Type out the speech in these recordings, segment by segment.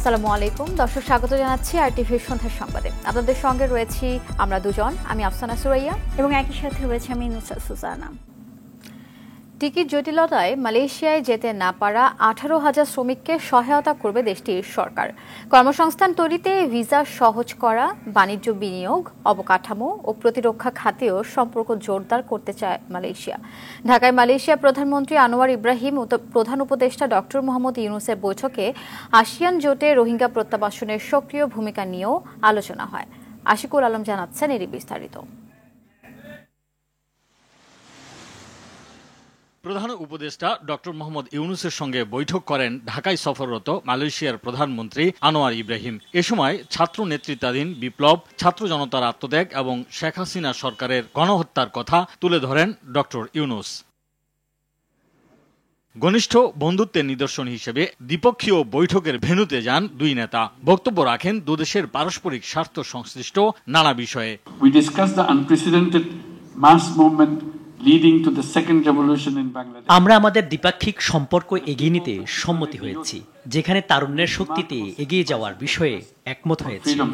আসসালামু আলাইকুম দর্শক, স্বাগত জানাচ্ছি আরটিভির সন্ধ্যার সংবাদে। আপনাদের সঙ্গে রয়েছি আমরা দুজন, আমি আফসানা সুরাইয়া এবং একই সাথে রয়েছে আমি নুসরাত সুজানা। টিকিট জটিলতায় মালয়েশিয়ায় যেতে না পারা 18,000 শ্রমিককে সহায়তা করবে দেশটির সরকার। কর্মসংস্থান তৈরিতে ভিসা সহজ করা, বাণিজ্য বিনিয়োগ, অবকাঠামো ও প্রতিরক্ষা খাতেও সম্পর্ক জোরদার করতে চায় মালয়েশিয়া। ঢাকায় মালয়েশিয়া প্রধানমন্ত্রী আনোয়ার ইব্রাহিম ও প্রধান উপদেষ্টা ডক্টর মোহাম্মদ ইউনূসের বৈঠকে আসিয়ান জোটে রোহিঙ্গা প্রত্যাবাসনের সক্রিয় ভূমিকা নিয়েও আলোচনা হয়। আশিকুল আলম জানাচ্ছেন এরই বিস্তারিত। প্রধান উপদেষ্টা ডক্টর মোহাম্মদ ইউনূসের সঙ্গে বৈঠক করেন ঢাকায় সফররত মালয়েশিয়ার প্রধানমন্ত্রী আনোয়ার ইব্রাহিম। এ সময় ছাত্র নেতৃত্বাধীন বিপ্লব, ছাত্র জনতার আত্মত্যাগ এবং শেখ হাসিনা সরকারের গণহত্যার কথা তুলে ধরেন ডক্টর ইউনূস। ঘনিষ্ঠ বন্ধুত্বের নিদর্শন হিসেবে দ্বিপক্ষীয় বৈঠকের ভেন্যুতে যান দুই নেতা। বক্তব্য রাখেন দুদেশের পারস্পরিক স্বার্থ সংশ্লিষ্ট নানা বিষয়ে। We discussed the unprecedented mass movement leading to the second revolution in Bangladesh. আমরা আমাদের দ্বিপাক্ষিক সম্পর্ক এগিয়ে নিতে সম্মতি হয়েছি, যেখানে তারুণ্যের শক্তিতে এগিয়ে যাওয়ার বিষয়ে একমত হয়েছি। Freedom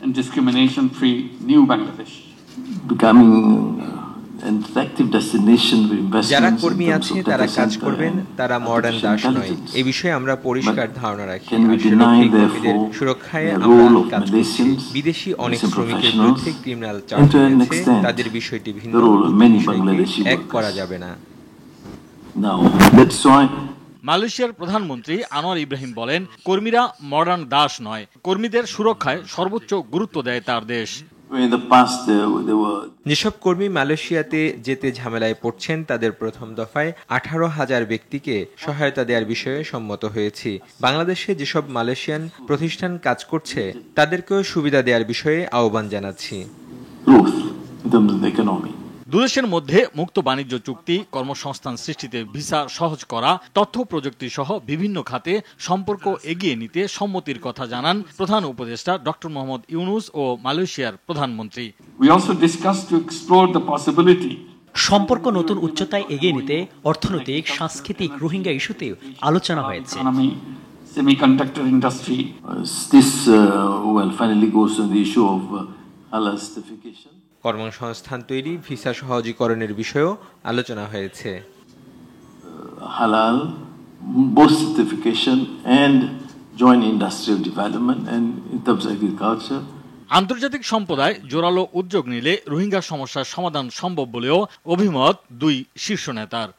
and discrimination free new Bangladesh. Becoming an attractive destination with investments. যারা কর্মী আছে তারা কাজ করবেন, তারা মডার্ন দাস নয়। এই বিষয়ে আমরা পরিষ্কার ধারণা রাখি। কর্মীদের সুরক্ষায় আমরা কাজ করছি। বিদেশি অনেক শ্রমিকের বিরুদ্ধে ক্রিমিনাল চার্জ রয়েছে, তাদের বিষয়টি ভিন্ন, এক করা যাবে না। মালয়েশিয়ার প্রধানমন্ত্রী আনোয়ার ইব্রাহিম বলেন, কর্মীরা মডার্ন দাস নয়, কর্মীদের সুরক্ষায় সর্বোচ্চ গুরুত্ব দেয় তার দেশ। যেসব কর্মী মালয়েশিয়াতে যেতে ঝামেলায় পড়ছেন তাদের প্রথম দফায় 18,000 ব্যক্তিকে সহায়তা দেওয়ার বিষয়ে সম্মত হয়েছি। বাংলাদেশে যেসব মালয়েশিয়ান প্রতিষ্ঠান কাজ করছে তাদেরকেও সুবিধা দেওয়ার বিষয়ে আহ্বান জানাচ্ছি। দুদেশের মধ্যে মুক্ত বাণিজ্য চুক্তি, কর্মসংস্থান সৃষ্টিতে ভিসা সহজ করা, তথ্য প্রযুক্তি সহ বিভিন্ন খাতে সম্পর্ক এগিয়ে নিতে সম্মতির কথা জানান প্রধান উপদেষ্টা ডক্টর মোহাম্মদ ইউনূস ও মালয়েশিয়ার প্রধানমন্ত্রী। We also discussed to explore the possibility সম্পর্ক নতুন উচ্চতায় এগিয়ে নিতে অর্থনৈতিক, সাংস্কৃতিক, রোহিঙ্গা ইস্যুতে আলোচনা হয়েছে। Semiconductor industry. This finally goes to the issue of halal certification. কর্মসংস্থান তৈরি, ভিসা সহজীকরণের বিষয়েও আলোচনা হয়েছে। Halal, both certification and joint industrial development and in terms of agriculture. আন্তর্জাতিক সম্প্রদায় জোরালো উদ্যোগ নিলে রোহিঙ্গা সমস্যার সমাধান সম্ভব বলেও অভিমত দুই শীর্ষ নেতার।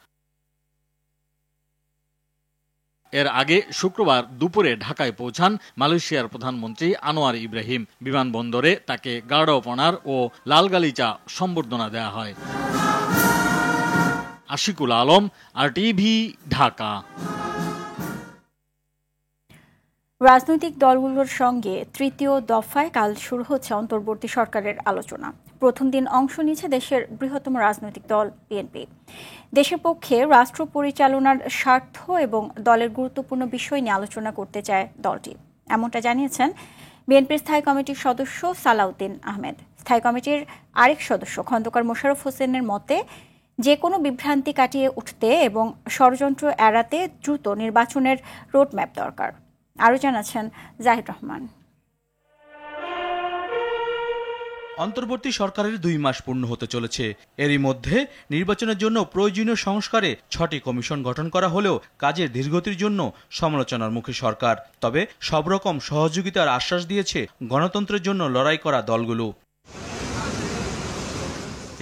এর আগে শুক্রবার দুপুরে ঢাকায় পৌঁছান মালয়েশিয়ার প্রধানমন্ত্রী আনোয়ার ইব্রাহিম। বিমানবন্দরে তাকে গার্ড অফ অনার ও লাল গালিচা সম্বর্ধনা দেওয়া হয়। আশিকুল আলম, আরটিভি, ঢাকা। রাজনৈতিক দলগুলোর সঙ্গে তৃতীয় দফায় কাল শুরু হচ্ছে অন্তর্বর্তী সরকারের আলোচনা। প্রথম দিন অংশ নিচ্ছে দেশের বৃহত্তম রাজনৈতিক দল বিএনপি। দেশের পক্ষে রাষ্ট্র পরিচালনার স্বার্থ এবং দলের গুরুত্বপূর্ণ বিষয় নিয়ে আলোচনা করতে চায় দলটি, এমনটা জানিয়েছেন বিএনপির স্থায়ী কমিটির সদস্য সালাউদ্দিন আহমেদ। স্থায়ী কমিটির আরেক সদস্য খন্দকার মোশাররফ হোসেনের মতে, যে কোনো বিভ্রান্তি কাটিয়ে উঠতে এবং ষড়যন্ত্র এড়াতে দ্রুত নির্বাচনের রোডম্যাপ দরকার। আরও জানাচ্ছেন জাহিদ রহমান। অন্তর্বর্তী সরকারের 2 মাস পূর্ণ হতে চলেছে। এরই মধ্যে নির্বাচনের জন্য প্রয়োজনীয় সংস্কারে 6টি কমিশন গঠন করা হলেও কাজের ধীরগতির জন্য সমালোচনার মুখে সরকার। তবে সব রকম সহযোগিতার আশ্বাস দিয়েছে গণতন্ত্রের জন্য লড়াই করা দলগুলো।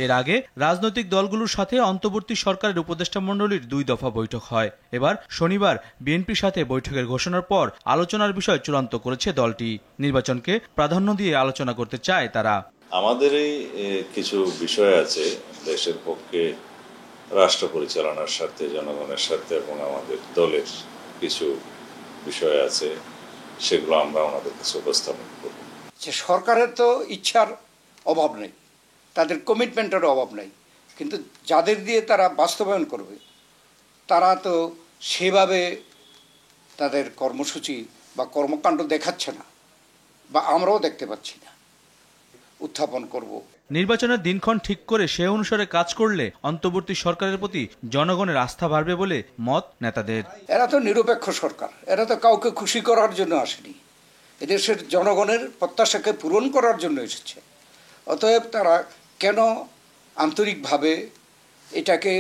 এর আগে রাজনৈতিক দলগুলোর সাথে অন্তর্বর্তী সরকারের উপদেষ্টা মণ্ডলীর 2 দফা বৈঠক হয়। এবার শনিবার বিএনপির সাথে বৈঠকের ঘোষণার পর আলোচনার বিষয় চূড়ান্ত করেছে দলটি। নির্বাচনকে প্রাধান্য দিয়ে আলোচনা করতে চায় তারা। আমাদেরই কিছু বিষয় আছে দেশের পক্ষে, রাষ্ট্র পরিচালনার স্বার্থে, জনগণের স্বার্থে এবং আমাদের দলের কিছু বিষয় আছে, সেগুলো আমরা আমাদের কাছে উপস্থাপন করব। সরকারের তো ইচ্ছার অভাব নেই, তাদের কমিটমেন্টের অভাব নেই, কিন্তু যাদের দিয়ে তারা বাস্তবায়ন করবে তারা তো সেভাবে তাদের কর্মসূচি বা কর্মকাণ্ড দেখাচ্ছে না, বা আমরাও দেখতে পাচ্ছি না। উত্থাপন করব। নির্বাচনের দিনক্ষণ ঠিক করে সে অনুসারে কাজ করলে অন্তর্বর্তী সরকারের প্রতি জনগণের আস্থা বাড়বে বলে মত নেতাদের। এরা তো নিরপেক্ষ সরকার, এরা তো কাউকে খুশি করার জন্য আসেনি, এদেশের জনগণের প্রত্যাশাকে পূরণ করার জন্য এসেছে। অতএব তারা কেন আন্তরিকভাবে এটাকে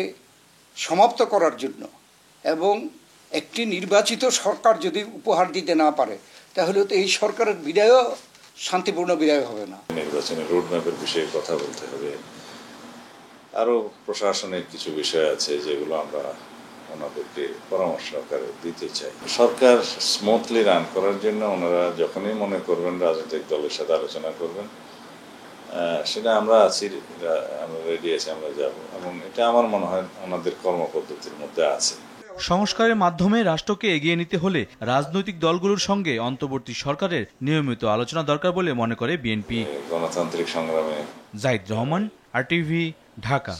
সমাপ্ত করার জন্য এবং একটি নির্বাচিত সরকার যদি উপহার দিতে না পারে তাহলে তো এই সরকারের বিদায়ও শান্তিপূর্ণ বিদায় হবে না। নির্বাচনের রোডম্যাপের বিষয়ে কথা বলতে হবে, আরও প্রশাসনের কিছু বিষয় আছে যেগুলো আমরা ওনাদেরকে পরামর্শ আকারে দিতে চাই। সরকার স্মুথলি রান করার জন্য ওনারা যখনই মনে করবেন রাজনৈতিক দলের সাথে আলোচনা করবেন, সেটা আমরা আছি, আমরা রেডি আছি, আমরা যাব, এবং এটা আমার মনে হয় ওনাদের কর্মপদ্ধতির মধ্যে আছে। সংস্কারের মাধ্যমে রাষ্ট্রকে এগিয়ে নিতে হলে রাজনৈতিক দলগুলোর সঙ্গে অন্তর্বর্তী সরকারের নিয়মিত আলোচনা দরকার বলে মনে করে বিএনপি। গণতান্ত্রিক সংগ্রামে জাহিদ রহমান, RTV, ঢাকা।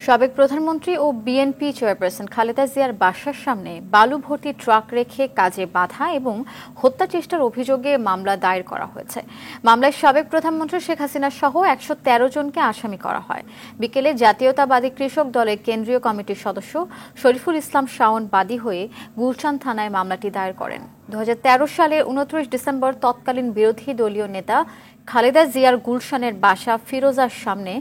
সাবেক প্রধানমন্ত্রী ও বিএনপি চেয়ারপারসন খালেদা জিয়ার বাসার সামনে বালু ভর্তি ট্রাক রেখে কাজে বাধা এবং হত্যা চেষ্টার অভিযোগে মামলা দায়ের করা হয়েছে। মামলায় সাবেক প্রধানমন্ত্রী শেখ হাসিনা সহ ১১৩ জনকে আসামি করা হয়। বিকেলে জাতীয়তাবাদী কৃষক দলের কেন্দ্রীয় কমিটির সদস্য শরীফুল ইসলাম শাওন বাদী হয়ে গুলশান থানায় মামলাটি দায়ের করেন। ২০১৩ সালের ২৯ ডিসেম্বর তৎকালীন বিরোধী দলীয় নেতা খালেদা জিয়ার গুলশানের বাসা ফিরোজার সামনে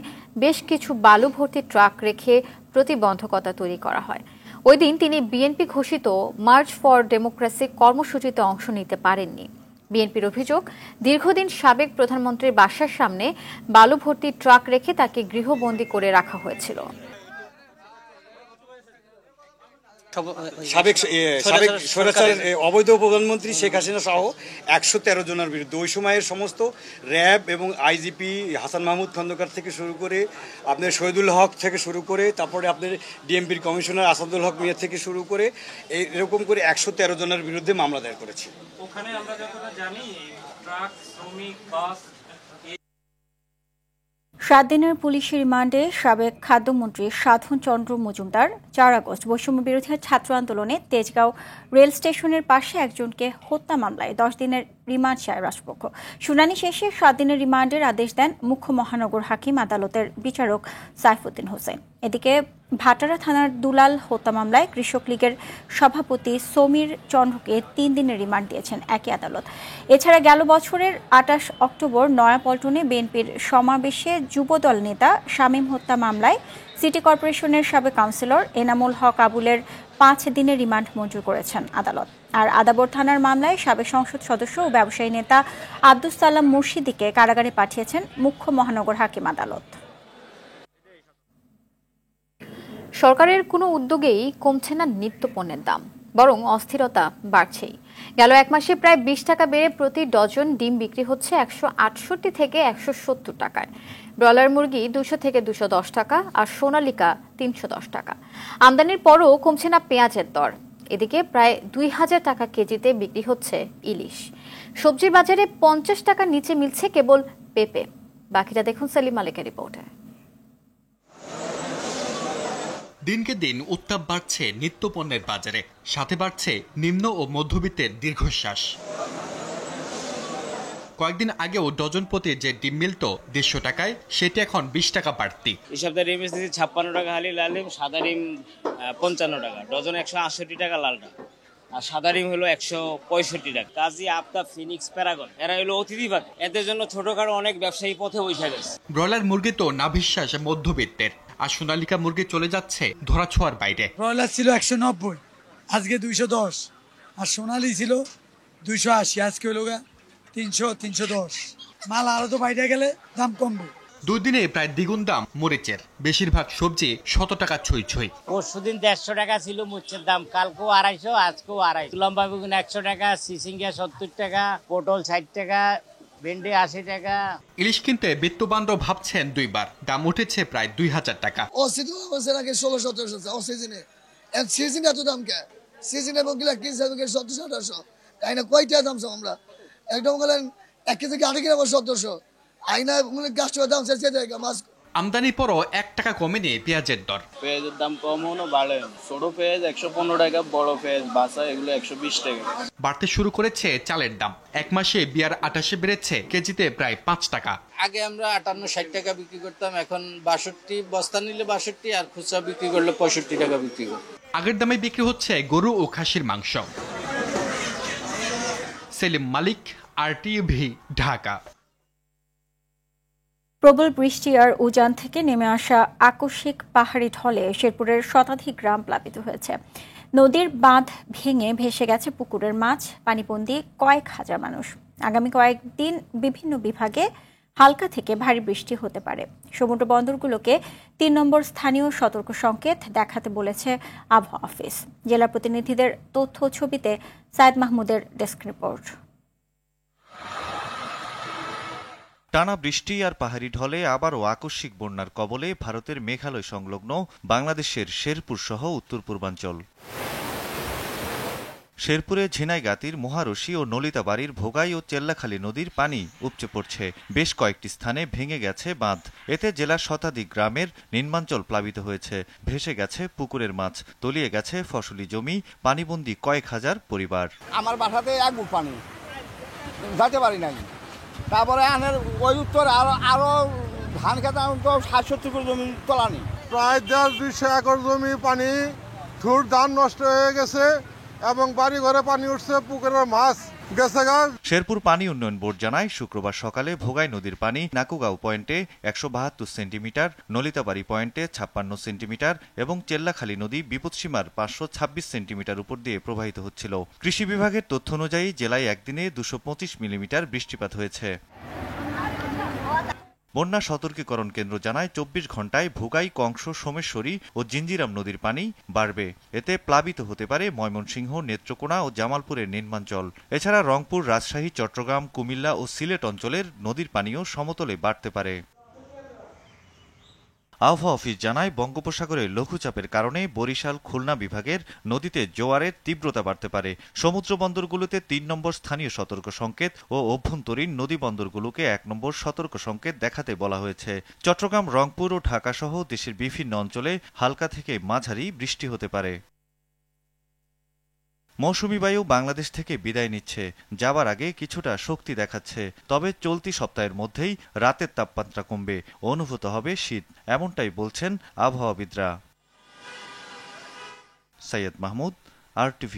বেশ কিছু বালু ভর্তি ট্রাক রেখে প্রতিবন্ধকতা তৈরি করা হয়। ওই দিন তিনি বিএনপি ঘোষিত মার্চ ফর ডেমোক্রেসি কর্মসূচিতে অংশ নিতে পারেননি। বিএনপির অভিযোগ, দীর্ঘদিন সাবেক প্রধানমন্ত্রীর বাসার সামনে বালু ভর্তি ট্রাক রেখে তাকে গৃহবন্দী করে রাখা হয়েছিল। সাবেক স্বৈরাচারের অবৈধ প্রধানমন্ত্রী শেখ হাসিনা সহ ১১৩ জনের বিরুদ্ধে ওই সময়ের সমস্ত র্যাব এবং আইজিপি হাসান মাহমুদ খন্দকার থেকে শুরু করে আপনার শহীদুল হক থেকে শুরু করে তারপরে আপনার ডিএমপির কমিশনার আসাদুল হক মিয়া থেকে শুরু করে এরকম করে ১১৩ জনের বিরুদ্ধে মামলা দায়ের করেছি। ওখানে আমরা যতটা জানি ট্রাক, শ্রমিক, বাস 7 দিনের পুলিশি রিমান্ডে সাবেক খাদ্যমন্ত্রী সাধন চন্দ্র মজুমদার ৪ আগস্ট বৈষম্য বিরোধী ছাত্র আন্দোলনে তেজগাঁও রেল স্টেশনের পাশে একজনকে হত্যা মামলায় 10 দিনের রিমান্ড চায় রাষ্ট্রপক্ষ। শুনানি শেষে 7 দিনের রিমান্ডের আদেশ দেন মুখ্য মহানগর হাকিম আদালতের বিচারক সাইফুদ্দিন হোসেন। এদিকে ভাটারা থানার দুলাল হত্যা মামলায় কৃষক লীগের সভাপতি সমীর চন্দ্রকে 3 দিনের রিমান্ড দিয়েছেন একই আদালত। এছাড়া গেল বছরের 28 অক্টোবর নয়াপল্টনে বিএনপির সমাবেশে যুবদল নেতা শামীম হত্যা মামলায় সিটি কর্পোরেশনের সাবেক কাউন্সিলর এনামুল হক আবুলের 5 দিনের রিমান্ড মঞ্জুর করেছেন আদালত। আর আদাবর থানার মামলায় সাবেক সংসদ সদস্য ও ব্যবসায়ী নেতা আব্দুস সালাম মুর্শিদিকে কারাগারে পাঠিয়েছেন মুখ্য মহানগর হাকিম আদালত। সরকারের কোনো উদ্যোগেই কমছে না নিত্যপণ্যের দাম, বরং অস্থিরতা বাড়ছেই। গেল এক মাসে প্রায় 20 টাকা বেড়ে প্রতি ডজন ডিম বিক্রি হচ্ছে 168 থেকে 170 টাকায়। ব্রয়লার মুরগি 200 থেকে 210 টাকা আর সোনালিকা 310 টাকা। আমদানির পরও কমছে না পেঁয়াজের দর। এদিকে প্রায় 2000 টাকা কেজিতে বিক্রি হচ্ছে ইলিশ। সবজির বাজারে 50 টাকার নিচে মিলছে কেবল পেঁপে। বাকিটা দেখুন সেলিম মালিকের রিপোর্টে। দিনকে দিন উত্তাপ বাড়ছে নিত্যপণ্যের বাজারে, সাথে বাড়ছে নিম্ন ও মধ্যবিত্তের দীর্ঘশ্বাস। কয়েকদিন আগেও ডজন প্রতি যে ডিম মিলত 150 টাকায়, সেটি এখন 20 টাকা বাড়তি। এই সপ্তাহে ডিম 56 টাকা হালি, লাল ডিম, সাদা ডিম 55 টাকা ডজন, 168 টাকা লালটা, আর সাদা ডিম হলো 165 টাকা। কাজী, আফতাব, ফিনিক্স, প্যারাগন এরা হলো অতিথিবাদ, এদের জন্য ছোটখাটো অনেক ব্যবসায়ী পথে বসে গেছে। ব্রয়লার মুরগি তো নাভিশ্বাস মধ্যবিত্তের, আর সোনালিকা মুরগি চলে যাচ্ছে ধরাছোঁয়ার বাইরে। ব্রয়লার ছিল 190, আজকে 210, আর সোনালি ছিল 280, আজকে হলো 300, 310। মাল আরো তো বাইরে গেলে দাম কমবে। 2 দিনে প্রায় দ্বিগুণ দাম মরিচের, বেশিরভাগ সবজি 100 টাকা ছুঁই ছুঁই। পরশুদিন 150 টাকা ছিল মরিচের দাম, কালকেও 250, আজকেও 250। লম্বা বেগুন 100 টাকা, সিসিঙ্গা 70 টাকা, পটল 60 টাকা, ভেন্ডি 80 টাকা। ইলিশ কিনতে বিত্তবানরা ভাবছেন দুইবার, দাম উঠেছে প্রায় 2000 টাকা। আগে 1600-1700, অসিজনে সিজনে এত দাম কে? সিজনে বগিলা কিনছে 1700-1800, তাই না? কয়টা দাম আমরা একদম বলেন 1 কেজি আধা কিলো 1700, আইনা মানে গাছটা দাম চেয়ে দেয় মাছ আমদানির পরও 1 টাকা কমেনি পেঁয়াজের দর। পেঁয়াজের দাম কমও বাড়ে, ছোট পেঁয়াজ 115 টাকা, বড় পেঁয়াজ বাসা এগুলো 120 টাকা। বাড়তে শুরু করেছে চালের দাম। 1 মাসে বিয়ার 28 বেড়েছে কেজিতে প্রায় 5 টাকা। আগে আমরা 58-60 টাকা বিক্রি করতাম, এখন 62, বস্তা নিলে 62 আর খুচরা বিক্রি করলে 65 টাকা বিক্রি করতাম। আগের দামে বিক্রি হচ্ছে গরু ও খাসির মাংস। সেলিম মালিক, RTV, ঢাকা। প্রবল বৃষ্টি আর উজান থেকে নেমে আসা আকস্মিক পাহাড়ি ঢলে শেরপুরের শতাধিক গ্রাম প্লাবিত হয়েছে। নদীর বাঁধ ভেঙে ভেসে গেছে পুকুরের মাছ, পানিবন্দী কয়েক হাজার মানুষ। আগামী কয়েকদিন বিভিন্ন বিভাগে হালকা থেকে ভারী বৃষ্টি হতে পারে। সমুদ্র বন্দরগুলোকে 3 নম্বর স্থানীয় সতর্ক সংকেত দেখাতে বলেছে আবহাওয়া অফিস। জেলা প্রতিনিধিদের তথ্য ছবিতে সায়েদ মাহমুদের ডেস্ক রিপোর্ট। টানা বৃষ্টি আর পাহাড়ি ঢলে আবারও আকস্মিক বন্যার কবলে ভারতের মেঘালয় সংলগ্ন বাংলাদেশের শেরপুর সহ উত্তর পূর্বাঞ্চল। শেরপুরে ঝিনাইগাতির মহারশি ও নলিতাবাড়ির ভোগাই ও চেল্লাখালী নদীর পানি উপচে পড়ছে। বেশ কয়েকটি স্থানে ভেঙে গেছে বাঁধ। এতে জেলার শতাধিক গ্রামের নিম্নাঞ্চল প্লাবিত হয়েছে। ভেসে গেছে পুকুরের মাছ, তলিয়ে গেছে ফসলি জমি, পানিবন্দী কয়েক হাজার পরিবার। আমার বাসাতে এক বুক পানি, যাইতে পারি নাই। তারপরে আনের ওই উত্তর আরো ধান খেতে 60-70 একর জমি তোলানি, প্রায় 150-200 একর জমি পানি, ঝুট ধান নষ্ট হয়ে গেছে এবং বাড়ি ঘরে পানি উঠছে, পুকুরের মাছ গেছে। শেরপুর পানি উন্নয়ন বোর্ড জানায় শুক্রবার সকালে ভোগাই নদীর পানি নাকুগাঁও পয়েন্টে 172 সেন্টিমিটার, নলিতাবাড়ি পয়েন্টে 56 সেন্টিমিটার এবং চেল্লাখালী নদী বিপদসীমার 526 সেন্টিমিটার উপর দিয়ে প্রবাহিত হচ্ছিল। কৃষি বিভাগের তথ্য অনুযায়ী জেলায় একদিনে 225 মিলিমিটার বৃষ্টিপাত হয়েছে। বন্যা সতর্কীকরণ কেন্দ্র জানায় 24 ঘন্টায় ভোগাই, কংস, সোমেশ্বরী ও জিঞ্জিরাম নদীর পানি বাড়বে। এতে প্লাবিত হতে পারে ময়মনসিংহ, নেত্রকোনা ও জামালপুরের নিম্নাঞ্চল। এছাড়া রংপুর, রাজশাহী, চট্টগ্রাম, কুমিল্লা ও সিলেট অঞ্চলের নদীর পানিও সমতলে বাড়তে পারে। আবহাওয়া অফিস জানায় বঙ্গোপসাগরে লঘুচাপের কারণে বরিশাল, খুলনা বিভাগের নদীতে জোয়ারের তীব্রতা বাড়তে পারে। সমুদ্র বন্দরগুলোতে 3 নম্বর স্থানীয় সতর্ক সংকেত ও অভ্যন্তরীণ নদী বন্দরগুলোকে 1 নম্বর সতর্ক সংকেত দেখাতে বলা হয়েছে। চট্টগ্রাম, রংপুর ও ঢাকা সহ দেশের বিভিন্ন অঞ্চলে হালকা থেকে মাঝারি বৃষ্টি হতে পারে। মৌসুমী বায়ু বাংলাদেশ থেকে বিদায় নিচ্ছে, যাবার আগে কিছুটা শক্তি দেখাচ্ছে। তবে চলতি সপ্তাহের মধ্যেই রাতের তাপমাত্রা কমবে, অনুভূত হবে শীত, এমনটাই বলছেন আবহাওয়াবিদরা। সাইয়েদ মাহমুদ, RTV।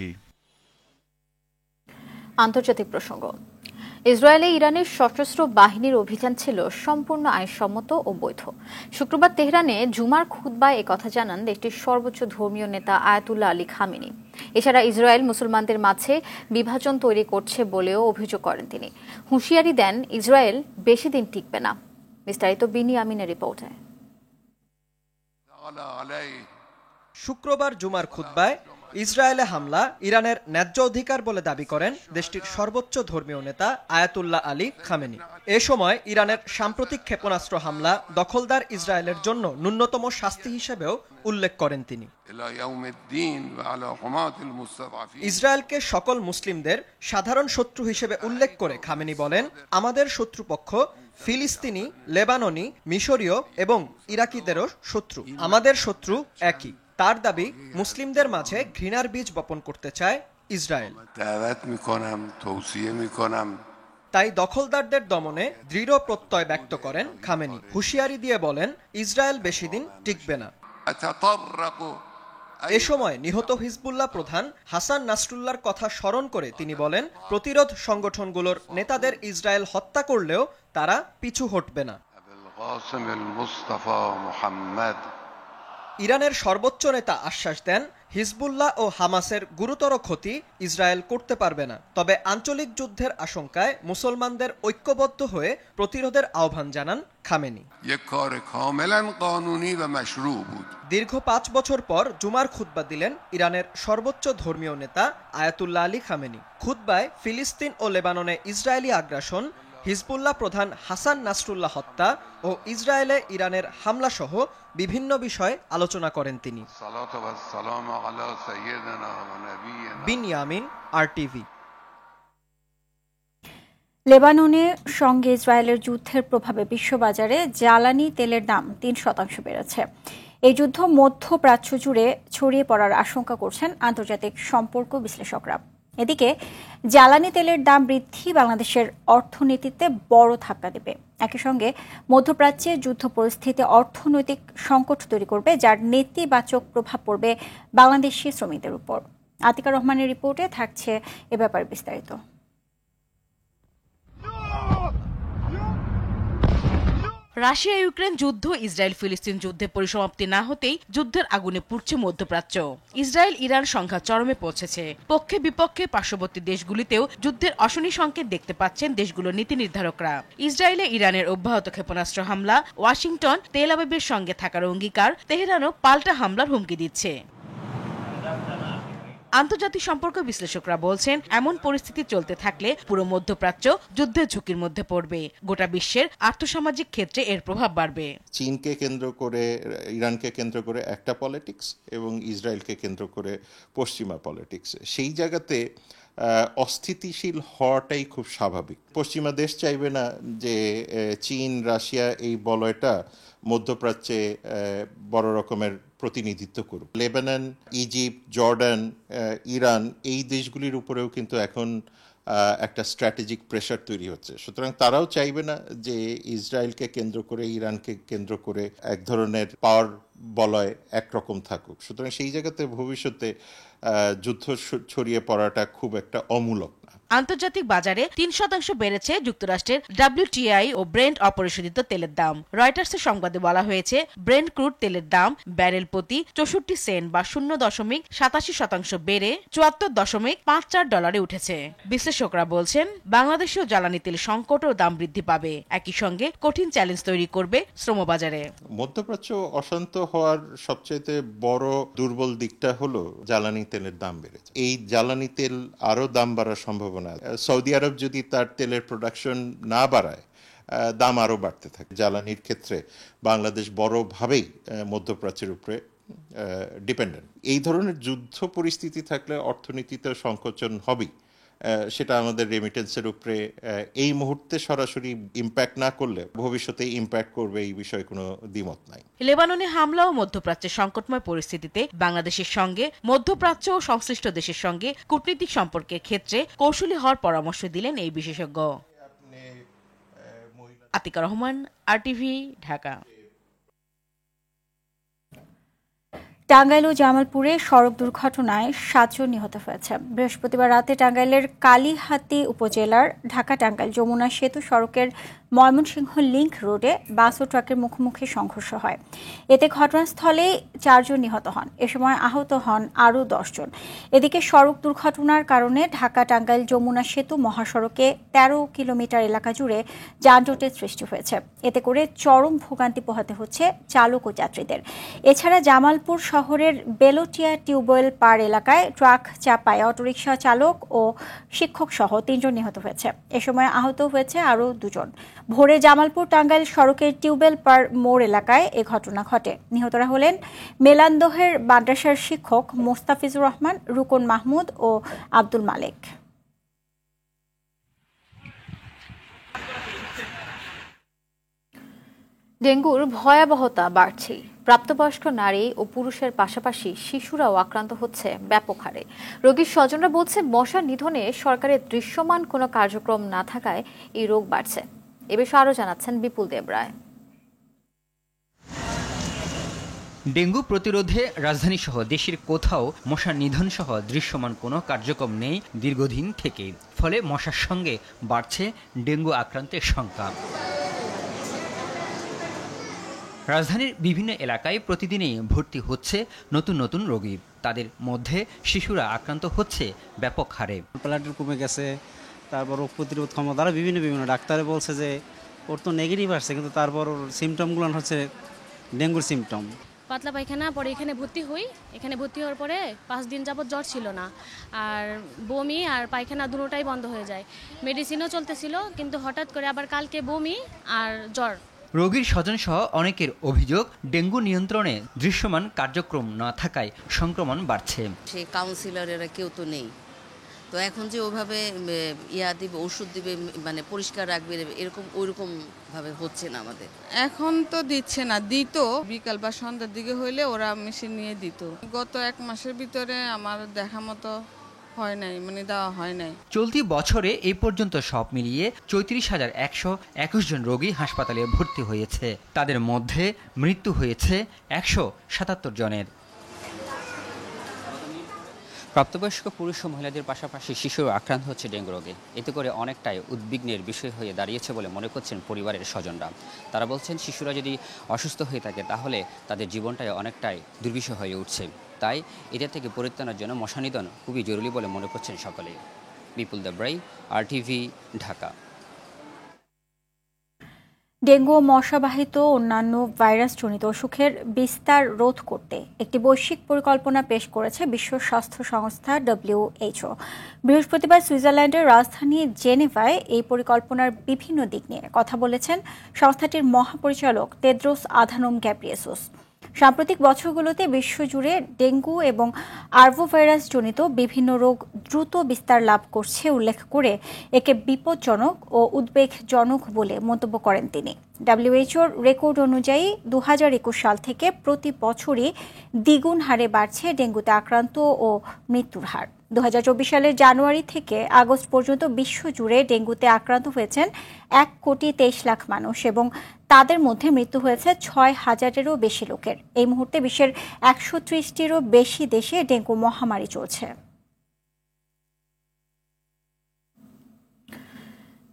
আন্তর্জাতিক প্রসঙ্গ। ইসরায়েলে ইরানের সশস্ত্র বাহিনীর অভিযান ছিল সম্পূর্ণ আইনসম্মত ও বৈধ। শুক্রবার তেহরানে জুমার খুতবায় একথা জানান দেশটির সর্বোচ্চ ধর্মীয় নেতা আয়াতুল্লাহ আলী খামেনি। এছাড়া ইসরায়েল মুসলমানদের মাঝে বিভাজন তৈরি করছে বলেও অভিযোগ করেন তিনি। হুঁশিয়ারি দেন ইসরায়েল বেশি দিন টিকবে না। বিস্তারিত বিনিয়ামিনের রিপোর্টে। শুক্রবার জুমার খুতবায় ইসরায়েলে হামলা ইরানের ন্যায্য অধিকার বলে দাবি করেন দেশটির সর্বোচ্চ ধর্মীয় নেতা আয়াতুল্লাহ আলী খামেনি। এ সময় ইরানের সাম্প্রতিক ক্ষেপণাস্ত্র হামলা দখলদার ইসরায়েলের জন্য ন্যূনতম শাস্তি হিসেবেও উল্লেখ করেন তিনি। ইসরায়েলকে সকল মুসলিমদের সাধারণ শত্রু হিসেবে উল্লেখ করে খামেনি বলেন, আমাদের শত্রুপক্ষ ফিলিস্তিনি, লেবাননি, মিশরীয় এবং ইরাকিদেরও শত্রু। আমাদের শত্রু একই। তার দাবি, মুসলিমদের মাঝে ঘৃণার বীজ বপন করতে চায় ইসরায়েল। তাই দখলদারদের দমনে দৃঢ় প্রত্যয় ব্যক্ত করেন খামেনি। হুঁশিয়ারি দিয়ে বলেন, ইসরায়েল বেশি দিন টিকবে না। এ সময় নিহত হিজবুল্লাহ প্রধান হাসান নাসরুল্লাহর কথা স্মরণ করে তিনি বলেন, প্রতিরোধ সংগঠনগুলোর নেতাদের ইসরায়েল হত্যা করলেও তারা পিছু হটবে না। ইরানের সর্বোচ্চ নেতা আশ্বাস দেন, হিজবুল্লাহ ও হামাসের গুরুতর ক্ষতি ইসরায়েল করতে পারবে না। তবে আঞ্চলিক যুদ্ধের আশঙ্কায় মুসলমানদের ঐক্যবদ্ধ হয়ে প্রতিরোধের আহ্বান জানান খামেনি। দীর্ঘ 5 বছর পর জুমার খুতবা দিলেন ইরানের সর্বোচ্চ ধর্মীয় নেতা আয়াতুল্লাহ আলী খামেনি। খুতবায় ফিলিস্তিন ও লেবাননে ইসরায়েলি আগ্রাসন, হিজবুল্লাহ প্রধান হাসান নাসরুল্লাহ হত্যা ও ইসরায়েলে ইরানের হামলা সহ বিভিন্ন বিষয়ে আলোচনা করেন তিনি। বিনিয়ামিন, RTV। লেবাননের সঙ্গে ইসরায়েলের যুদ্ধের প্রভাবে বিশ্ববাজারে জ্বালানি তেলের দাম 3% বেড়েছে। এই যুদ্ধ মধ্যপ্রাচ্য জুড়ে ছড়িয়ে পড়ার আশঙ্কা করছেন আন্তর্জাতিক সম্পর্ক বিশ্লেষকরা। এদিকে জ্বালানি তেলের দাম বৃদ্ধি বাংলাদেশের অর্থনীতিতে বড় ধাক্কা দেবে। একই সঙ্গে মধ্যপ্রাচ্যে যুদ্ধ পরিস্থিতি অর্থনৈতিক সংকট তৈরি করবে, যার নেতিবাচক প্রভাব পড়বে বাংলাদেশি শ্রমিকদের উপর। আতিকা রহমানের রিপোর্টে থাকছে এ ব্যাপারে বিস্তারিত। রাশিয়া ইউক্রেন যুদ্ধ, ইসরায়েল ফিলিস্তিন যুদ্ধের পরিসমাপ্তি না হতেই যুদ্ধের আগুনে পুড়ছে মধ্যপ্রাচ্য। ইসরায়েল ইরান সংঘাত চরমে পৌঁছেছে। পক্ষে বিপক্ষে পার্শ্ববর্তী দেশগুলিতেও যুদ্ধের অশনি সংকেত দেখতে পাচ্ছেন দেশগুলোর নীতি নির্ধারকরা। ইসরায়েলে ইরানের অব্যাহত ক্ষেপণাস্ত্র হামলা, ওয়াশিংটন তেল আবিবের সঙ্গে থাকার অঙ্গীকার, তেহরানও পাল্টা হামলার হুমকি দিচ্ছে। আন্তর্জাতিক সম্পর্ক বিশ্লেষকরা বলছেন, এমন পরিস্থিতি চলতে থাকলে পুরো মধ্যপ্রাচ্য যুদ্ধের ঝুঁকির মধ্যে পড়বে। গোটা বিশ্বের আর্থসামাজিক ক্ষেত্রে এর প্রভাব বাড়বে। চীনকে কেন্দ্র করে, ইরানকে কেন্দ্র করে একটা পলিটিক্স এবং ইসরায়েলকে কেন্দ্র করে পশ্চিমা পলিটিক্স, সেই জায়গাতে অস্থিতিশীল হওয়াটাই খুব স্বাভাবিক। পশ্চিমা দেশ চাইবে না যে চীন, রাশিয়া এই বলয়টা মধ্যপ্রাচ্যে বড় রকমের প্রতিনিধিত্ব করুক। লেবানন, ইজিপ্ট, জর্ডান, ইরান এই দেশগুলির উপরেও কিন্তু এখন একটা স্ট্র্যাটেজিক প্রেশার তৈরি হচ্ছে। সুতরাং তারাও চাইবে না যে ইসরায়েলকে কেন্দ্র করে, ইরানকে কেন্দ্র করে এক ধরনের পাওয়ার বলয় একরকম থাকুক। সুতরাং সেই জায়গাতে ভবিষ্যতে যুদ্ধ ছড়িয়ে পড়াটা খুব একটা অমূলক না। আন্তর্জাতিক বাজারে 3% বেড়েছে যুক্তরাষ্ট্রের WTI ও ব্রেন্ট অপরিশোধিত তেলের দাম। রয়টার্সের সংবাদে বলা হয়েছে, ব্রেন্ট ক্রুড তেলের দাম ব্যারেল প্রতি 64 সেন্ট বা 0.87% বেড়ে $74.54 উঠেছে। বিশ্লেষকরা বলছেন, বাংলাদেশেও জ্বালানি তেল সংকট ও দাম বৃদ্ধি পাবে। একই সঙ্গে কঠিন চ্যালেঞ্জ তৈরি করবে শ্রমবাজারে। মধ্যপ্রাচ্য অশান্ত হওয়ার সবচাইতে বড় দুর্বল দিকটা হলো জ্বালানি তেলের দাম বেড়েছে। এই জ্বালানি তেল আরো দাম বাড়ার সম্ভাবনা। সৌদি আরব যদি তার তেলের প্রোডাকশন না বাড়ায়, দাম আরো বাড়তে থাকে। জ্বালানির ক্ষেত্রে বাংলাদেশ বড়ভাবেই মধ্যপ্রাচ্যের উপরে ডিপেন্ডেন্ট। এই ধরনের যুদ্ধ পরিস্থিতি থাকলে অর্থনীতিতে সংকোচন হবেই। সেটা আমাদের রেমিটেন্সের উপরে এই মুহূর্তে সরাসরি ইম্প্যাক্ট না করলে ভবিষ্যতে ইম্প্যাক্ট করবে, এই বিষয়ে কোনো দ্বিমত নাই। লেবাননে হামলা ও মধ্যপ্রাচ্যের সংকটময় পরিস্থিতিতে বাংলাদেশের সঙ্গে মধ্যপ্রাচ্য ও সংশ্লিষ্ট দেশের সঙ্গে কূটনৈতিক সম্পর্কের ক্ষেত্রে কৌশলী হওয়ার পরামর্শ দিলেন এই বিশেষজ্ঞ। আতিকা রহমান, RTV, ঢাকা। টাঙ্গাইল ও জামালপুরে সড়ক দুর্ঘটনায় 7 জন নিহত হয়েছে। বৃহস্পতিবার রাতে টাঙ্গাইলের কালিহাতী উপজেলার ঢাকা-টাঙ্গাইল যমুনা সেতু সড়কের ময়মনসিংহ লিংক রোডে বাস ও ট্রাকের মুখোমুখি সংঘর্ষ হয়। এতে ঘটনাস্থলেই 4 জন নিহত হন। এ সময় আহত হন আরও 10 জন। এদিকে সড়ক দুর্ঘটনার কারণে ঢাকা-টাঙ্গাইল যমুনা সেতু মহাসড়কে 13 কিলোমিটার এলাকা জুড়ে যানজটের সৃষ্টি হয়েছে। এতে করে চরম ভোগান্তি পোহাতে হচ্ছে চালক ও যাত্রীদের। এছাড়া জামালপুর শহরের বেলোটিয়া টিউবওয়েল পার এলাকায় ট্রাক চাপায় অটোরিকশা চালক ও শিক্ষক সহ 3 জন নিহত হয়েছে। এ সময় আহত হয়েছে আরও 2 জন। ভোরে জামালপুর টাঙ্গাইল সড়কের টিউবওয়েল পার মোড় এলাকায় এ ঘটনা ঘটে। নিহতরা হলেন মেলান্দহের মাদ্রাসার শিক্ষক মোস্তাফিজুর রহমান, রুকন মাহমুদ ও আব্দুল মালেক। ডেঙ্গুর ভয়াবহতা বাড়ছে। প্রাপ্তবয়স্ক নারী ও পুরুষের পাশাপাশি শিশুরাও আক্রান্ত হচ্ছে ব্যাপক হারে। রোগীর স্বজনরা বলছে, মশা নিধনে সরকারের দৃশ্যমান কোনো কার্যক্রম না থাকায় এই রোগ বাড়ছে। এ বিষয়ে আরও জানাচ্ছেন বিপুল দেবরায়। ডেঙ্গু প্রতিরোধে রাজধানী সহ দেশের কোথাও মশা নিধন সহ দৃশ্যমান কোনো কার্যক্রম নেই দীর্ঘদিন থেকে। ফলে মশার সঙ্গে বাড়ছে ডেঙ্গু আক্রান্তের সংখ্যা। রাজধানীর বিভিন্ন এলাকায় প্রতিদিনই ভর্তি হচ্ছে নতুন নতুন রোগী। তাদের মধ্যে শিশুরা আক্রান্ত হচ্ছে ব্যাপক হারে। প্লাটের কমে গেছে, তারপর রোগ প্রতিরোধ ক্ষমতা আরও বিভিন্ন ডাক্তারে বলছে যে ওর তো নেগেটিভ আসছে, কিন্তু তারপর সিমটমগুলো হচ্ছে ডেঙ্গুর সিমটম। পাতলা পায়খানা, পরে এখানে ভর্তি হই। এখানে ভর্তি হওয়ার পরে 5 দিন যাবত জ্বর ছিল না, আর বমি আর পায়খানা দুটোটাই বন্ধ হয়ে যায়। মেডিসিনও চলতেছিল, কিন্তু হঠাৎ করে আবার কালকে বমি আর জ্বর। রোগীর স্বজনসহ অনেকের অভিযোগ, ডেঙ্গু নিয়ন্ত্রণে দৃশ্যমান কার্যক্রম না থাকায় সংক্রমণ বাড়ছে। সেই কাউন্সিলরেরা কেউ তো নেই, তো এখন যে ওইভাবে ইয়া দিবে, ওষুধ দিবে, মানে পরিষ্কার রাখবে, এরকম ওইরকম ভাবে হচ্ছে না আমাদের। এখন তো দিচ্ছে না, দিত বিকাল বা সন্ধ্যার দিকে হইলে ওরা মেশিন নিয়ে দিত। গত 1 মাসের ভিতরে আমার দেখা মতো হয় নাই, মানে দেওয়া হয় নাই। চলতি বছরে এই পর্যন্ত সব মিলিয়ে 34,121 জন রোগী হাসপাতালে ভর্তি হয়েছে। তাদের মধ্যে মৃত্যু হয়েছে 177 জনের। প্রাপ্তবয়স্ক পুরুষ ও মহিলাদের পাশাপাশি শিশুও আক্রান্ত হচ্ছে ডেঙ্গু রোগে। এতে করে অনেকটাই উদ্বিগ্নের বিষয় হয়ে দাঁড়িয়েছে বলে মনে করছেন পরিবারের স্বজনরা। তারা বলছেন শিশুরা যদি অসুস্থ হয়ে থাকে তাহলে তাদের জীবনটাই অনেকটাই দুর্বিষহ হয়ে উঠছে। তাই এটা থেকে পরিত্রাণের জন্য মশা নিধন খুবই জরুরি বলে মনে করছেন সকলে। বিপুল দেবরাই, RTV, ঢাকা। ডেঙ্গু ও মশাবাহিত অন্যান্য ভাইরাসজনিত অসুখের বিস্তার রোধ করতে একটি বৈশ্বিক পরিকল্পনা পেশ করেছে বিশ্ব স্বাস্থ্য সংস্থা WHO। বৃহস্পতিবার সুইজারল্যান্ডের রাজধানী জেনেভায় এই পরিকল্পনার বিভিন্ন দিক নিয়ে কথা বলেছেন সংস্থাটির মহাপরিচালক টেড্রোস আধানোম গ্যাব্রিয়েসুস। সাম্প্রতিক বছরগুলোতে বিশ্বজুড়ে ডেঙ্গু এবং আরভোভাইরাস জনিত বিভিন্ন রোগ দ্রুত বিস্তার লাভ করছে উল্লেখ করে একে বিপজ্জনক ও উদ্বেগজনক বলে মন্তব্য করেন তিনি। WHOর রেকর্ড অনুযায়ী 2021 সাল থেকে প্রতি বছরই দ্বিগুণ হারে বাড়ছে ডেঙ্গুতে আক্রান্ত ও মৃত্যুর হার। 2024 সালের জানুয়ারি থেকে আগস্ট পর্যন্ত বিশ্বজুড়ে ডেঙ্গুতে আক্রান্ত হয়েছেন 1,23,00,000 মানুষ এবং তাদের মধ্যে মৃত্যু হয়েছে 6,000-এরও বেশি লোকের। এই মুহূর্তে বিশ্বের 130টিরও বেশি দেশে ডেঙ্গু মহামারী চলছে।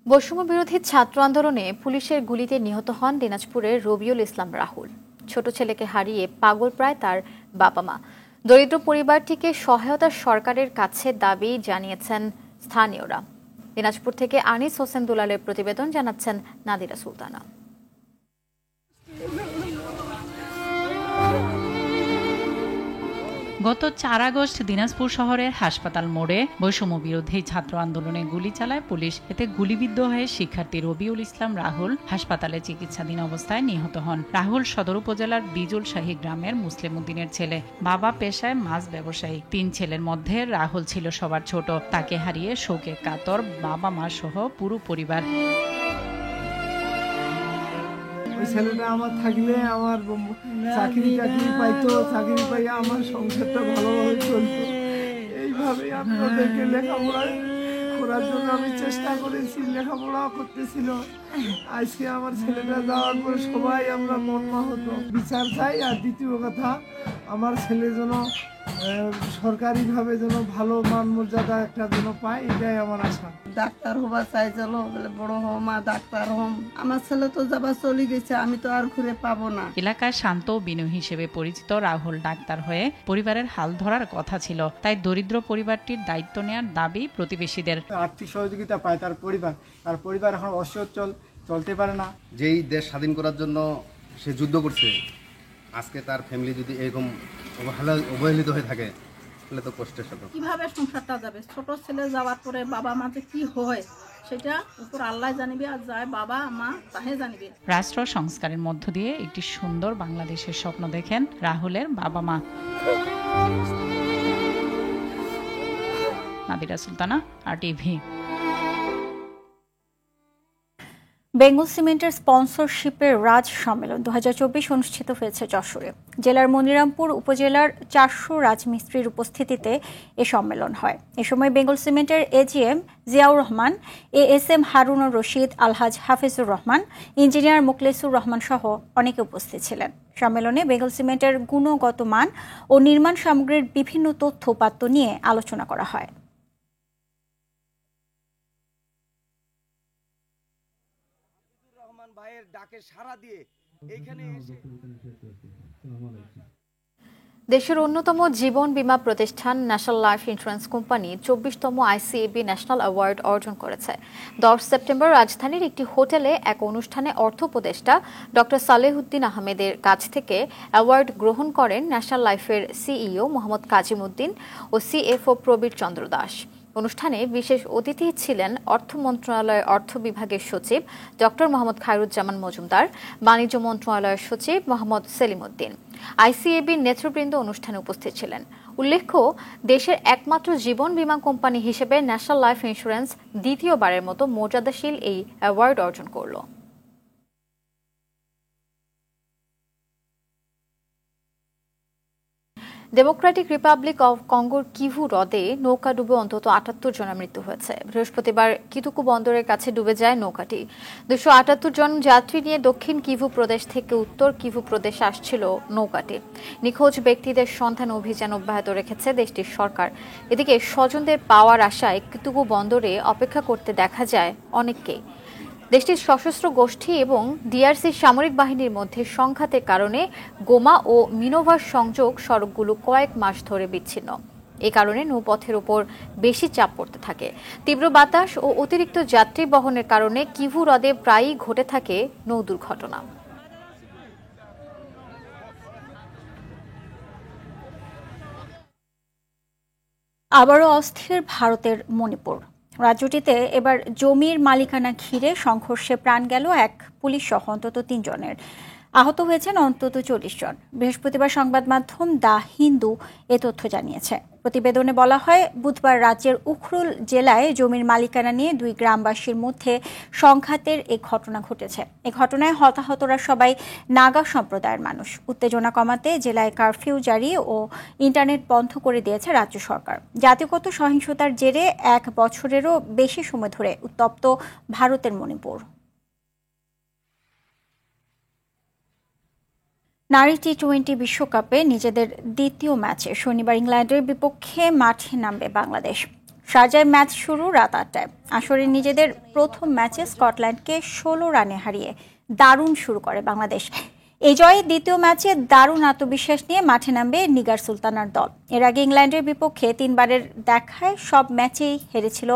বৈষম্য বিরোধী ছাত্র আন্দোলনে পুলিশের গুলিতে নিহত হন দিনাজপুরের রবিউল ইসলাম রাহুল। ছোট ছেলেকে হারিয়ে পাগল প্রায় তার বাবা মা। দরিদ্র পরিবারটিকে সহায়তা সরকারের কাছে দাবি জানিয়েছেন স্থানীয়রা। দিনাজপুর থেকে আনিস হোসেন দুলালের প্রতিবেদন, জানাচ্ছেন নাদিরা সুলতানা। গত 4 আগস্ট দিনাজপুর শহরের হাসপাতাল মোড়ে বৈষম্য বিরোধী ছাত্র আন্দোলনে গুলি চালায় পুলিশ। এতে গুলিবিদ্ধ হয়ে শিক্ষার্থী রবিউল ইসলাম রাহুল হাসপাতালে চিকিৎসাধীন অবস্থায় নিহত হন। রাহুল সদর উপজেলার বিজুল শাহী গ্রামের মুসলিম উদ্দিনের ছেলে। বাবা পেশায় মাছ ব্যবসায়ী। 3 ছেলের মধ্যে রাহুল ছিল সবার ছোট। তাকে হারিয়ে শোকে কাতর বাবা মা সহ পুরো পরিবার। ছেলেটা আমার থাকলে আমার চাকরি পাইতো, চাকরি পাইয়া আমার সংসারটা ভালোভাবে চলতো। এইভাবে আপনাদেরকে লেখাপড়া করার জন্য আমি চেষ্টা করেছি, লেখাপড়া করতেছিল। আজকে আমার ছেলেটা যাওয়ার পরে সবাই আমরা মর্মাহত। বিচার চাই। আর দ্বিতীয় কথা, আমার ছেলে যেন সরকারিভাবে যেন ভালো মান মর্যাদা একটা যেন পায়, এটাই আমার আশা। ডাক্তার হবা চাই, চলো বলে বড় হম আর ডাক্তার হম। আমার ছেলে তো যাবা চলে গেছে, আমি তো আর ঘুরে পাবো না। এলাকায় শান্ত বিনয় হিসেবে পরিচিত রাহুল ডাক্তার হয়ে পরিবারের হাল ধরার কথা ছিল। তাই দরিদ্র পরিবারটির দায়িত্ব নেওয়ার দাবি প্রতিবেশীদের। আর্থিক সহযোগিতা পায় তার পরিবার এখন অসচ্ছল, চলতে পারে না। যেই দেশ স্বাধীন করার জন্য সে যুদ্ধ করছে, আজকে তার ফ্যামিলি যদি এরকম অবহেলিত হয়ে থাকে তাহলে তো কষ্টের সাথে কিভাবে সংসারটা যাবে। ছোট ছেলে যাওয়ার পরে বাবা মা যে কি হয় সেটা উপর আল্লাহ জানিবে, আর যায় বাবা মা তাহে জানিবে। রাষ্ট্র সংস্কারের মধ্য দিয়ে একটি সুন্দর বাংলাদেশের স্বপ্ন দেখেন রাহুলের বাবা মা। নাদিরা সুলতানা, RTV। বেঙ্গল সিমেন্টের স্পন্সরশিপের রাজ সম্মেলন 2024 অনুষ্ঠিত হয়েছে যশোরে। জেলার মনিরামপুর উপজেলার 400 রাজমিস্ত্রির উপস্থিতিতে এ সম্মেলন হয়। এ সময় বেঙ্গল সিমেন্টের AGM জিয়াউর রহমান, ASM হারুনুর রশিদ, আলহাজ হাফিজুর রহমান, ইঞ্জিনিয়ার মুখলেসুর রহমান সহ অনেকে উপস্থিত ছিলেন। সম্মেলনে বেঙ্গল সিমেন্টের গুণগত মান ও নির্মাণ সামগ্রীর বিভিন্ন তথ্য উপাত্ত নিয়ে আলোচনা করা হয়। দেশের অন্যতম জীবন বীমা প্রতিষ্ঠান ন্যাশনাল লাইফ ইন্স্যুরেন্স কোম্পানি 24তম ICAB ন্যাশনাল অ্যাওয়ার্ড অর্জন করেছে। 10 সেপ্টেম্বর রাজধানীর একটি হোটেলে এক অনুষ্ঠানে অর্থ উপদেষ্টা ডক্টর সালেহুদ্দিন আহমেদের কাছ থেকে অ্যাওয়ার্ড গ্রহণ করেন ন্যাশনাল লাইফের CEO মোহাম্মদ কাজিম উদ্দিন ও CFO প্রবীর চন্দ্র দাস। অনুষ্ঠানে বিশেষ অতিথি ছিলেন অর্থ মন্ত্রণালয়ের অর্থ বিভাগের সচিব ডক্টর মোহাম্মদ খায়রুজ্জামান মজুমদার, বাণিজ্য মন্ত্রণালয়ের সচিব মোহাম্মদ সেলিম উদ্দিন। ICAB নেতৃবৃন্দ অনুষ্ঠানে উপস্থিত ছিলেন। উল্লেখ্য, দেশের একমাত্র জীবন বীমা কোম্পানি হিসেবে ন্যাশনাল লাইফ ইন্স্যুরেন্স দ্বিতীয়বারের মতো মর্যাদাশীল এই অ্যাওয়ার্ড অর্জন করল। ডেমোক্রেটিক রিপাবলিক অব কঙ্গোর কিভু হ্রদে নৌকা ডুবে অন্তত ৭৮ জনের মৃত্যু হয়েছে। বৃহস্পতিবার কিতুকু বন্দরের কাছে ডুবে যায় নৌকাটি। ২৭৮ জন যাত্রী নিয়ে দক্ষিণ কিভু প্রদেশ থেকে উত্তর কিভু প্রদেশে আসছিল নৌকাটি। নিখোঁজ ব্যক্তিদের সন্ধান অভিযান অব্যাহত রেখেছে দেশটির সরকার। এদিকে স্বজনদের পাওয়ার আশায় কিতুকু বন্দরে অপেক্ষা করতে দেখা যায় অনেককেই। দেশটির সশস্ত্র গোষ্ঠী এবং ডিআরসি সামরিক বাহিনীর মধ্যে সংঘাতের কারণে গোমা ও মিনোভার সংযোগ সড়কগুলো কয়েক মাস ধরে বিচ্ছিন্ন। এ কারণে নৌপথের উপর বেশি চাপ পড়তে থাকে। তীব্র বাতাস ও অতিরিক্ত যাত্রী বহনের কারণে কিভু হ্রদে প্রায়ই ঘটে থাকে নৌ দুর্ঘটনা। আবারও অস্থির ভারতের মণিপুর। রাজ্যটিতে এবার জমির মালিকানা ঘিরে সংঘর্ষে প্রাণ গেল এক পুলিশ সহ অন্তত ৩ জনের। আহত হয়েছেন অন্তত ৪০ জন। বৃহস্পতিবার সংবাদ মাধ্যম দ্য হিন্দু এ তথ্য জানিয়েছে। প্রতিবেদনে বলা হয়, বুধবার রাজ্যের উখরুল জেলায় জমির মালিকানা নিয়ে 2 গ্রামবাসীর মধ্যে সংঘাতের এই ঘটনা ঘটেছে। এই ঘটনায় হতাহতরা সবাই নাগা সম্প্রদায়ের মানুষ। উত্তেজনা কমাতে জেলায় কারফিউ জারি ও ইন্টারনেট বন্ধ করে দিয়েছে রাজ্য সরকার। জাতিগত সহিংসতার জেরে 1 বছরেরও বেশি সময় ধরে উত্তপ্ত ভারতের মণিপুর। নারী টি-20 বিশ্বকাপে নিজেদের দ্বিতীয় ম্যাচে শনিবার ইংল্যান্ডের বিপক্ষে মাঠে নামবে বাংলাদেশ। শারজায় ম্যাচ শুরু রাত 8টায়। আসরে নিজেদের প্রথম ম্যাচে স্কটল্যান্ডকে 16 রানে হারিয়ে দারুণ শুরু করে বাংলাদেশ। এই জয়ে দ্বিতীয় ম্যাচে দারুণ আত্মবিশ্বাস নিয়ে মাঠে নামবে নিগার সুলতানার দল। এর আগে ইংল্যান্ডের বিপক্ষে 3 বারের দেখায় সব ম্যাচেই হেরেছিল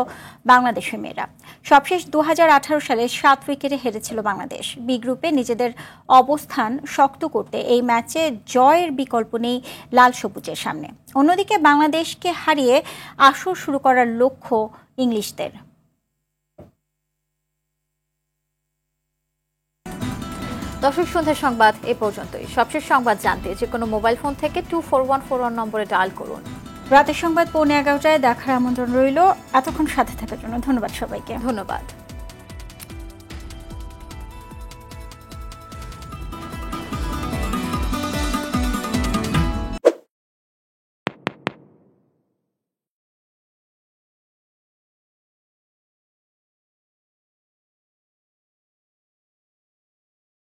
বাংলাদেশের মেয়েরা। সবশেষ 2018 সালে 7 উইকেটে হেরেছিল বাংলাদেশ। বি গ্রুপে নিজেদের অবস্থান শক্ত করতে এই ম্যাচে জয়ের বিকল্প নেই লাল সবুজের সামনে। অন্যদিকে বাংলাদেশকে হারিয়ে আসর শুরু করার লক্ষ্য ইংলিশদের। দর্শক, সন্ধ্যার সংবাদ এ পর্যন্তই। সবশেষ সংবাদ জানতে যে কোনো মোবাইল ফোন থেকে 24141 নম্বরে ডায়াল করুন। রাতের সংবাদ 11:15টায় দেখার আমন্ত্রণ রইল। এতক্ষণ সাথে থাকার জন্য ধন্যবাদ সবাইকে। ধন্যবাদ।